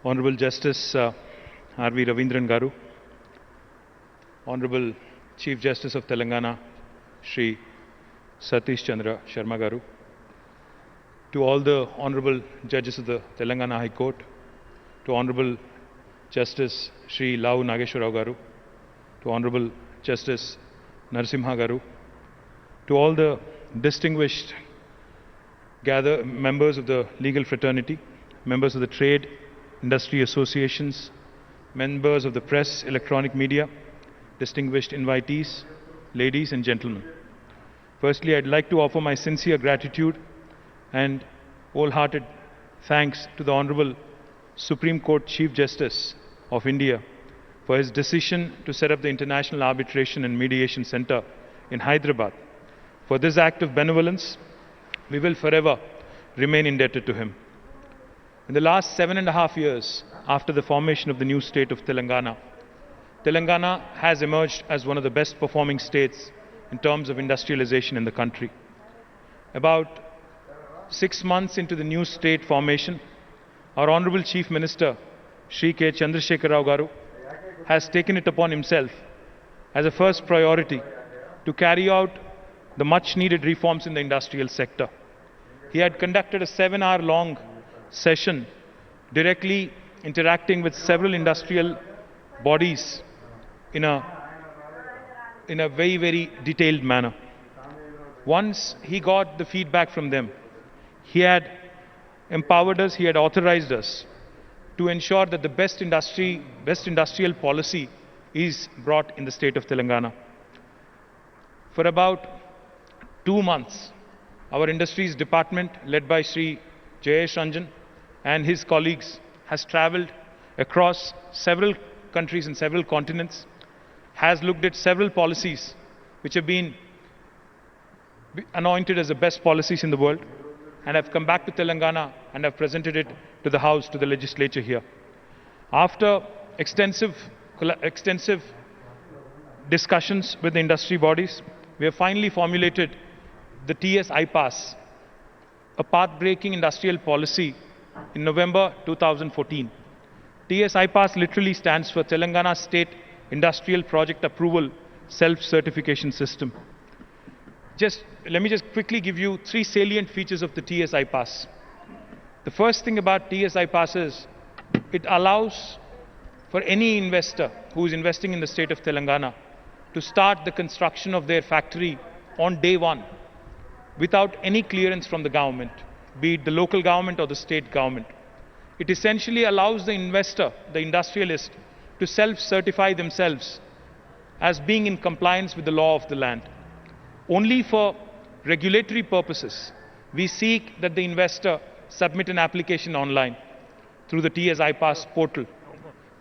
Honorable Justice R.V. Ravindran Garu, Honorable Chief Justice of Telangana, Shri Satish Chandra Sharma Garu, to all the Honorable Judges of the Telangana High Court, to Honorable Justice Shri Lau Nageshwarao Garu, to Honorable Justice Narasimha Garu, to all the distinguished members of the legal fraternity, members of the trade, industry associations, members of the press, electronic media, distinguished invitees, ladies and gentlemen. Firstly, I'd like to offer my sincere gratitude and wholehearted thanks to the Honorable Supreme Court Chief Justice of India for his decision to set up the International Arbitration and Mediation Center in Hyderabad. For this act of benevolence, we will forever remain indebted to him. In the last 7.5 years after the formation of the new state of Telangana, Telangana has emerged as one of the best performing states in terms of industrialization in the country. About 6 months into the new state formation, our Honorable Chief Minister, Shri K. Chandrasekhar Rao Garu, has taken it upon himself as a first priority to carry out the much needed reforms in the industrial sector. He had conducted a 7-hour-long session directly interacting with several industrial bodies in a very, very detailed manner. Once he got the feedback from them, he had empowered us, he had authorized us to ensure that the best industrial policy is brought in the state of Telangana. For about 2 months, our Industries Department, led by Shri Jayesh Ranjan and his colleagues, has travelled across several countries and several continents, has looked at several policies which have been anointed as the best policies in the world, and have come back to Telangana and have presented it to the House, to the legislature here. After extensive discussions with the industry bodies, we have finally formulated the TS-IPAS, a path-breaking industrial policy, in November 2014. TS-IPAS literally stands for Telangana State Industrial Project Approval Self-Certification System. Let me just quickly give you 3 salient features of the TS-IPAS. The first thing about TS-IPAS is it allows for any investor who is investing in the state of Telangana to start the construction of their factory on day one without any clearance from the government, be it the local government or the state government. It essentially allows the investor, the industrialist, to self-certify themselves as being in compliance with the law of the land. Only for regulatory purposes, we seek that the investor submit an application online through the TS-IPAS portal.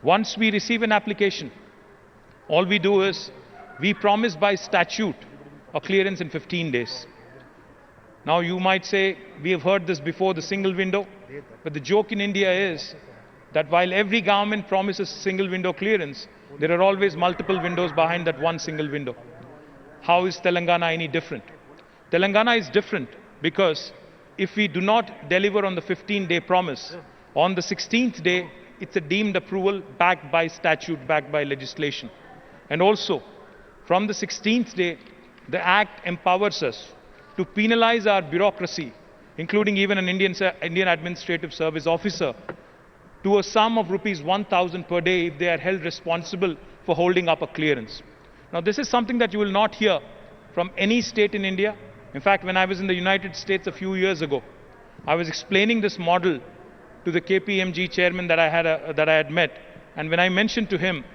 Once we receive an application, all we do is we promise by statute a clearance in 15 days. Now you might say, we have heard this before, the single window, but the joke in India is that while every government promises single window clearance, there are always multiple windows behind that one single window. How is Telangana any different? Telangana is different because if we do not deliver on the 15-day promise, on the 16th day, it's a deemed approval backed by statute, backed by legislation. And also, from the 16th day, the Act empowers us to penalize our bureaucracy, including even an Indian Administrative Service officer, to a sum of rupees 1,000 per day if they are held responsible for holding up a clearance. Now, this is something that you will not hear from any state in India. In fact, when I was in the United States a few years ago, I was explaining this model to the KPMG chairman that I had met. And when I mentioned to him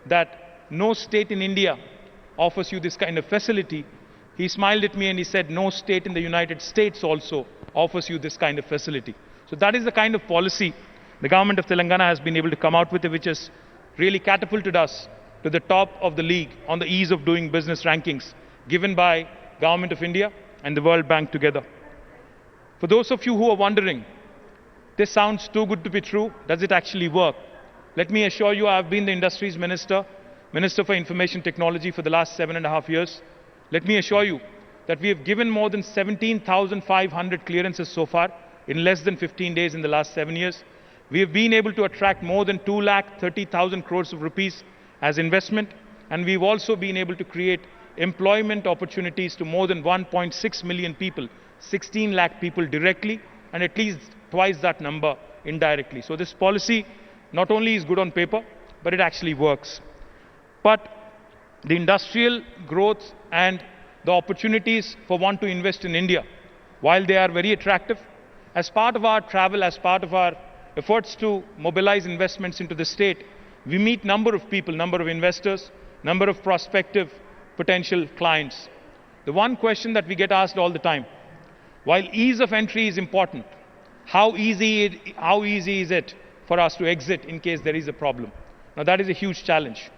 that no state in India offers you this kind of facility, he smiled at me and he said, no state in the United States also offers you this kind of facility. So that is the kind of policy the government of Telangana has been able to come out with, which has really catapulted us to the top of the league on the ease of doing business rankings given by Government of India and the World Bank together. For those of you who are wondering, this sounds too good to be true, does it actually work? Let me assure you, I've been the Industries Minister, Minister for Information Technology for the last 7.5 years. Let me assure you that we have given more than 17,500 clearances so far in less than 15 days in the last 7 years. We have been able to attract more than 2,30,000 crores of rupees as investment, and we've also been able to create employment opportunities to more than 1.6 million people, 16 lakh people directly, and at least twice that number indirectly. So this policy not only is good on paper, but it actually works. But the industrial growth and the opportunities for one to invest in India, while they are very attractive, as part of our travel, as part of our efforts to mobilize investments into the state, we meet number of people, number of investors, number of prospective potential clients. The one question that we get asked all the time, while ease of entry is important, how easy is it for us to exit in case there is a problem? Now that is a huge challenge.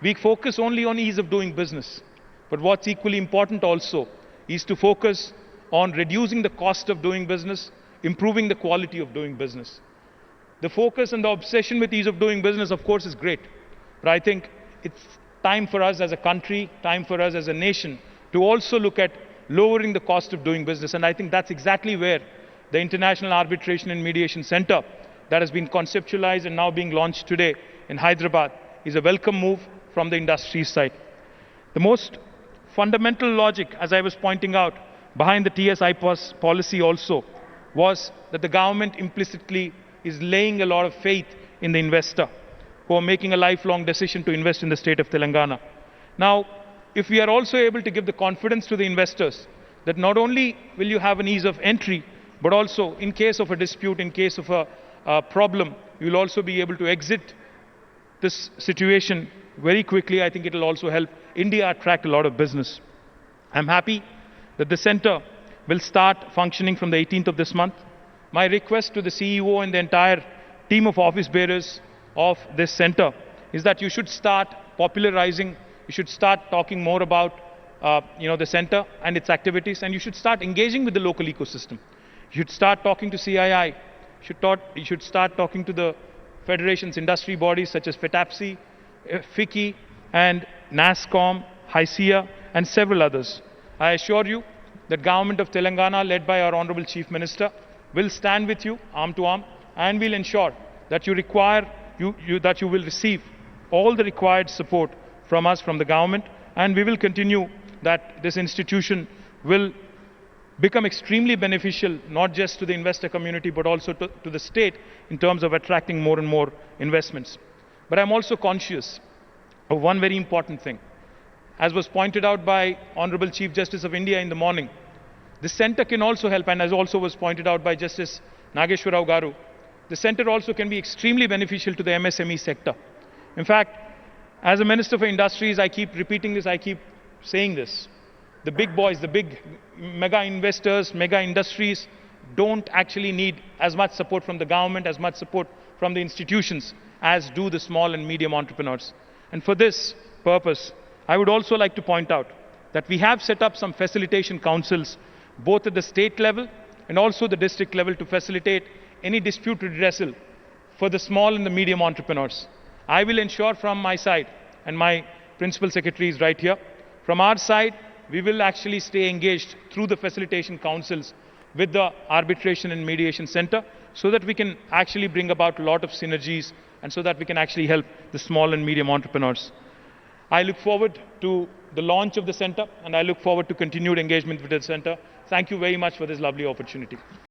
We focus only on ease of doing business, but what's equally important also is to focus on reducing the cost of doing business, improving the quality of doing business. The focus and the obsession with ease of doing business, of course, is great, but I think it's time for us as a country, time for us as a nation to also look at lowering the cost of doing business, and I think that's exactly where the International Arbitration and Mediation Center that has been conceptualized and now being launched today in Hyderabad is a welcome move from the industry side. The most fundamental logic, as I was pointing out, behind the TS-IPAS policy also was that the government implicitly is laying a lot of faith in the investor who are making a lifelong decision to invest in the state of Telangana. Now, if we are also able to give the confidence to the investors that not only will you have an ease of entry, but also in case of a dispute, in case of a problem, you will also be able to exit this situation very quickly. I think it will also help India attract a lot of business. I'm happy that the center will start functioning from the 18th of this month. My request to the CEO and the entire team of office bearers of this center is that you should start popularizing, you should start talking more about the center and its activities, and you should start engaging with the local ecosystem. You should start talking to CII, you should start talking to the federations, industry bodies such as FETAPSI, HICC, and NASSCOM, HICC, and several others. I assure you that Government of Telangana, led by our Honorable Chief Minister, will stand with you arm to arm and will ensure that you will receive all the required support from us, from the government, and we will continue that this institution will become extremely beneficial not just to the investor community but also to the state in terms of attracting more and more investments. But I'm also conscious of one very important thing. As was pointed out by Honorable Chief Justice of India in the morning, the center can also help, and as also was pointed out by Justice Nageshwar Rao Garu, the center also can be extremely beneficial to the MSME sector. In fact, as a Minister for Industries, I keep repeating this, I keep saying this. The big boys, the big mega investors, mega industries don't actually need as much support from the government, as much support from the institutions as do the small and medium entrepreneurs. And for this purpose, I would also like to point out that we have set up some facilitation councils both at the state level and also the district level to facilitate any dispute redressal for the small and the medium entrepreneurs. I will ensure from my side, and my principal secretary is right here, from our side, we will actually stay engaged through the facilitation councils with the Arbitration and Mediation Center so that we can actually bring about a lot of synergies and so that we can actually help the small and medium entrepreneurs. I look forward to the launch of the center and I look forward to continued engagement with the center. Thank you very much for this lovely opportunity.